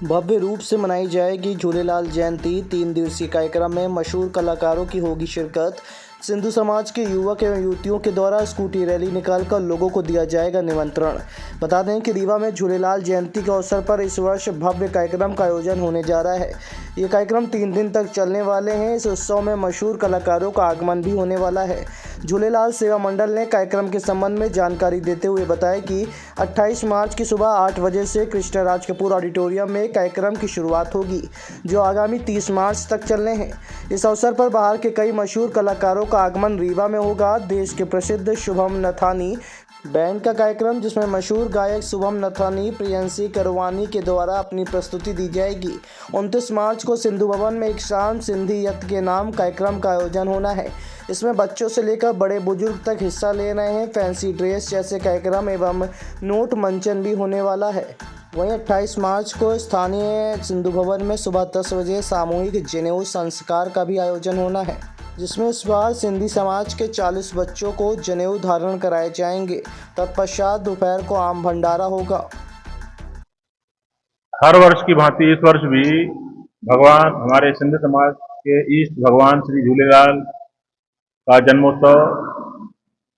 भव्य रूप से मनाई जाएगी झूलेलाल जयंती। 3 दिवसीय कार्यक्रम में मशहूर कलाकारों की होगी शिरकत। सिंधु समाज के युवक एवं युवतियों के द्वारा स्कूटी रैली निकालकर लोगों को दिया जाएगा निमंत्रण। बता दें कि रीवा में झूलेलाल जयंती के अवसर पर इस वर्ष भव्य कार्यक्रम का आयोजन होने जा रहा है। ये कार्यक्रम 3 दिन तक चलने वाले हैं। इस उत्सव में मशहूर कलाकारों का आगमन भी होने वाला है। झूलेलाल सेवा मंडल ने कार्यक्रम के संबंध में जानकारी देते हुए बताया कि 28 मार्च की सुबह 8 बजे से कृष्णराज कपूर ऑडिटोरियम में कार्यक्रम की शुरुआत होगी, जो आगामी 30 मार्च तक चलने हैं। इस अवसर पर बाहर के कई मशहूर कलाकारों का आगमन रीवा में होगा। देश के प्रसिद्ध शुभम नथानी बैंड का कार्यक्रम, जिसमें मशहूर गायक शुभम नथानी, प्रियंसी करवानी के द्वारा अपनी प्रस्तुति दी जाएगी। 29 मार्च को सिंधु भवन में एक शाम सिंधी यत के नाम कार्यक्रम का आयोजन होना है। इसमें बच्चों से लेकर बड़े बुजुर्ग तक हिस्सा ले रहे हैं। फैंसी ड्रेस जैसे कार्यक्रम एवं नोट मंचन भी होने वाला है। वहीं 28 मार्च को स्थानीय सिंधु भवन में सुबह 10 बजे सामूहिक जनेऊ संस्कार का भी आयोजन होना है, जिसमें इस बार सिंधी समाज के 40 बच्चों को जनेऊ धारण कराए जाएंगे। तत्पश्चात दोपहर को आम भंडारा होगा। हर वर्ष की भांति इस वर्ष भी भगवान हमारे सिंध समाज के ईष्ट भगवान श्री झूलेलाल का जन्मोत्सव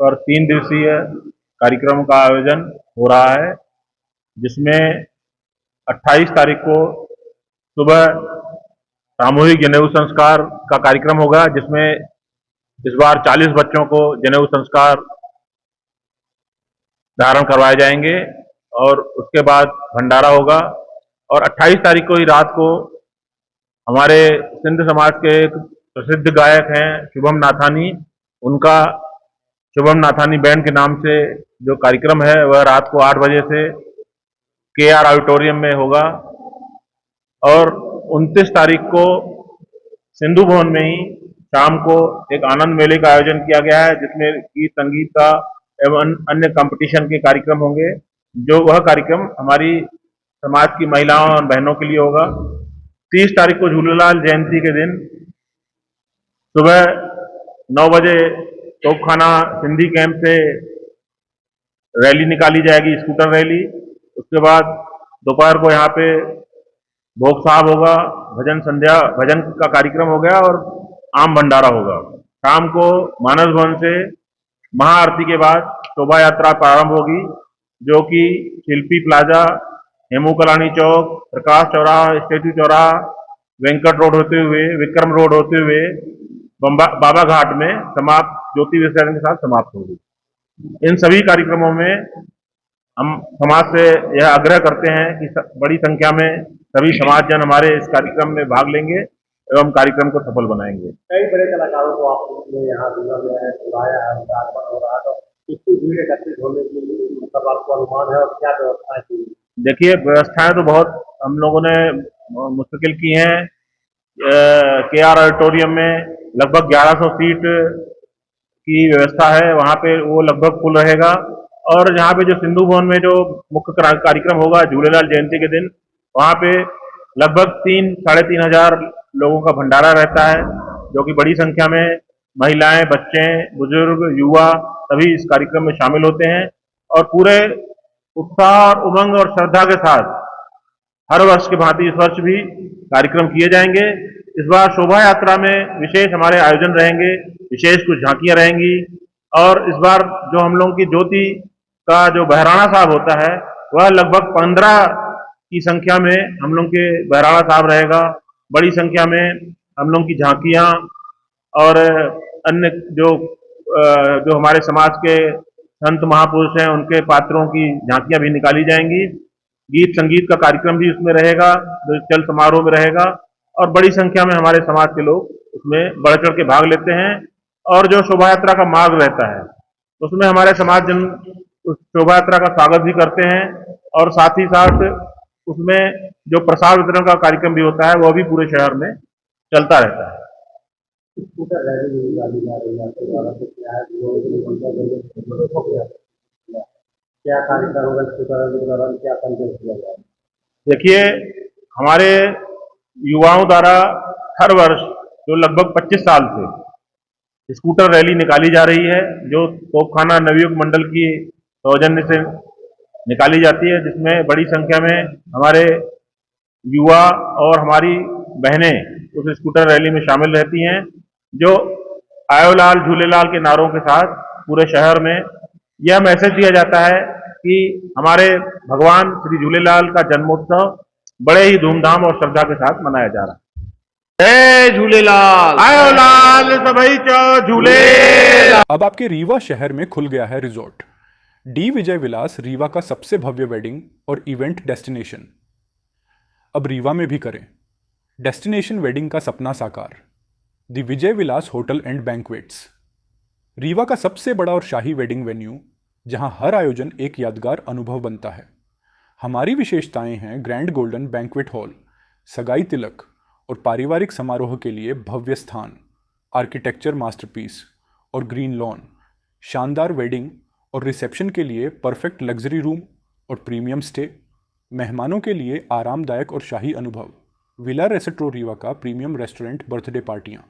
पर 3 दिवसीय कार्यक्रम का आयोजन हो रहा है, जिसमें 28 तारीख को सुबह सामूहिक जनेऊ संस्कार का कार्यक्रम होगा, जिसमें इस बार 40 बच्चों को जनेऊ संस्कार धारण करवाए जाएंगे और उसके बाद भंडारा होगा। और 28 तारीख को ही रात को हमारे सिंध समाज के एक प्रसिद्ध गायक हैं शुभम नाथानी, उनका शुभम नाथानी बैंड के नाम से जो कार्यक्रम है वह रात को 8 बजे से KR ऑडिटोरियम में होगा। और 29 तारीख को सिंधु भवन में ही शाम को एक आनंद मेले का आयोजन किया गया है, जिसमें गीत संगीत का एवं अन्य कंपटीशन के कार्यक्रम होंगे। जो वह कार्यक्रम हमारी समाज की महिलाओं और बहनों के लिए होगा। 30 तारीख को झूलेलाल जयंती के दिन सुबह 9 बजे तोपखाना सिंधी कैंप से रैली निकाली जाएगी, स्कूटर रैली। उसके बाद दोपहर को यहाँ पे भोग साहब होगा, भजन का कार्यक्रम हो गया और आम भंडारा होगा। शाम को मानस भवन से महाआरती के बाद शोभा यात्रा प्रारंभ होगी, जो कि शिल्पी प्लाजा, हेमू कलानी चौक, प्रकाश चौराहा, स्टेचू चौराहा, वेंकट रोड होते हुए, विक्रम रोड होते हुए बाबा घाट में समाप्त ज्योति विसर्जन के साथ समाप्त होगी। इन सभी कार्यक्रमों में हम समाज से यह आग्रह करते हैं कि बड़ी संख्या में सभी समाजजन हमारे इस कार्यक्रम में भाग लेंगे एवं कार्यक्रम को सफल बनाएंगे। कई बड़े कलाकारों को आपने यहाँ बुलाया है, उनका आगमन हो रहा है, तो कितनी भीड़ एकत्रित होने की मतलब आपको अनुमान है और क्या व्यवस्था की? देखिए, व्यवस्थाएं तो बहुत हम लोगों ने मुस्तकिल की हैं। KR ऑडिटोरियम में लगभग 1100 सीट की व्यवस्था है, वहाँ पे वो लगभग फुल रहेगा। और यहाँ पे जो सिंधु भवन में जो मुख्य कार्यक्रम होगा झूलेलाल जयंती के दिन, वहाँ पे लगभग 3-3.5 हजार लोगों का भंडारा रहता है, जो कि बड़ी संख्या में महिलाएं, बच्चे, बुजुर्ग, युवा सभी इस कार्यक्रम में शामिल होते हैं। और पूरे उत्साह और उमंग और श्रद्धा के साथ हर वर्ष की भांति इस वर्ष भी कार्यक्रम किए जाएंगे। इस बार शोभा यात्रा में विशेष हमारे आयोजन रहेंगे, विशेष कुछ झांकियां रहेंगी। और इस बार जो हम लोगों की ज्योति का जो बहराना साहब होता है, वह लगभग 15 की संख्या में हम लोग के बहराना साहब रहेगा। बड़ी संख्या में हम लोग की झांकियां और अन्य जो हमारे समाज के संत महापुरुष हैं उनके पात्रों की झांकियां भी निकाली जाएंगी। गीत संगीत का कार्यक्रम भी उसमें रहेगा, जो चल समारोह में रहेगा। और बड़ी संख्या में हमारे समाज के लोग उसमें बढ़ चढ़ के भाग लेते हैं। और जो शोभा यात्रा का मार्ग रहता है, उसमें हमारे समाज जन उस शोभा यात्रा का स्वागत भी करते हैं। और साथ ही साथ उसमें जो प्रसाद वितरण का कार्यक्रम भी होता है, वह भी पूरे शहर में चलता रहता है। क्या कार्यक्रम होगा, क्या संदेश दिया जाए? देखिए, हमारे युवाओं द्वारा हर वर्ष जो लगभग 25 साल से स्कूटर रैली निकाली जा रही है, जो तोपखाना नवयुग मंडल की सौजन्य से निकाली जाती है, जिसमें बड़ी संख्या में हमारे युवा और हमारी बहनें उस स्कूटर रैली में शामिल रहती हैं, जो आयो लाल झूलेलाल के नारों के साथ पूरे शहर में यह मैसेज दिया जाता है कि हमारे भगवान श्री झूलेलाल का जन्मोत्सव बड़े ही धूमधाम और श्रद्धा के साथ मनाया जा रहा है। जय झूलेलाल, आयो लाल सभई चो झूले। अब आपके रीवा शहर में खुल गया है रिजॉर्ट डी विजय विलास, रीवा का सबसे भव्य वेडिंग और इवेंट डेस्टिनेशन। अब रीवा में भी करें डेस्टिनेशन वेडिंग का सपना साकार। The Vijay Vilas hotel and banquets, Rewa का सबसे बड़ा और शाही वेडिंग वेन्यू, जहां हर आयोजन एक यादगार अनुभव बनता है। हमारी विशेषताएं हैं ग्रैंड गोल्डन बैंक्वेट हॉल, सगाई तिलक और पारिवारिक समारोह के लिए भव्य स्थान, आर्किटेक्चर मास्टरपीस और ग्रीन लॉन, शानदार वेडिंग और रिसेप्शन के लिए परफेक्ट लग्जरी रूम और प्रीमियम स्टे, मेहमानों के लिए आरामदायक और शाही अनुभव, विला रेस्ट्रो रीवा का प्रीमियम रेस्टोरेंट, बर्थडे पार्टियाँ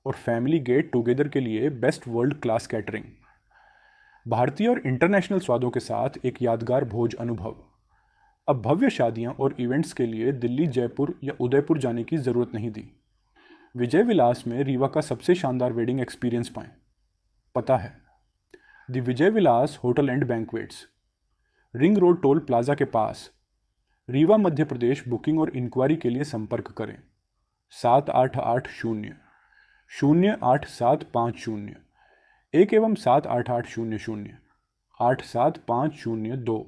और फैमिली गेट टुगेदर के लिए बेस्ट वर्ल्ड क्लास कैटरिंग, भारतीय और इंटरनेशनल स्वादों के साथ एक यादगार भोज अनुभव। अब भव्य शादियां और इवेंट्स के लिए दिल्ली, जयपुर या उदयपुर जाने की ज़रूरत नहीं दी। विजय विलास में रीवा का सबसे शानदार वेडिंग एक्सपीरियंस पाएं। पता है the Vijay Vilas hotel and banquets, ring road toll plaza के पास, रीवा, मध्य प्रदेश। बुकिंग और इंक्वायरी के लिए संपर्क करें 7880-08750 1 एवं 7880-0875002।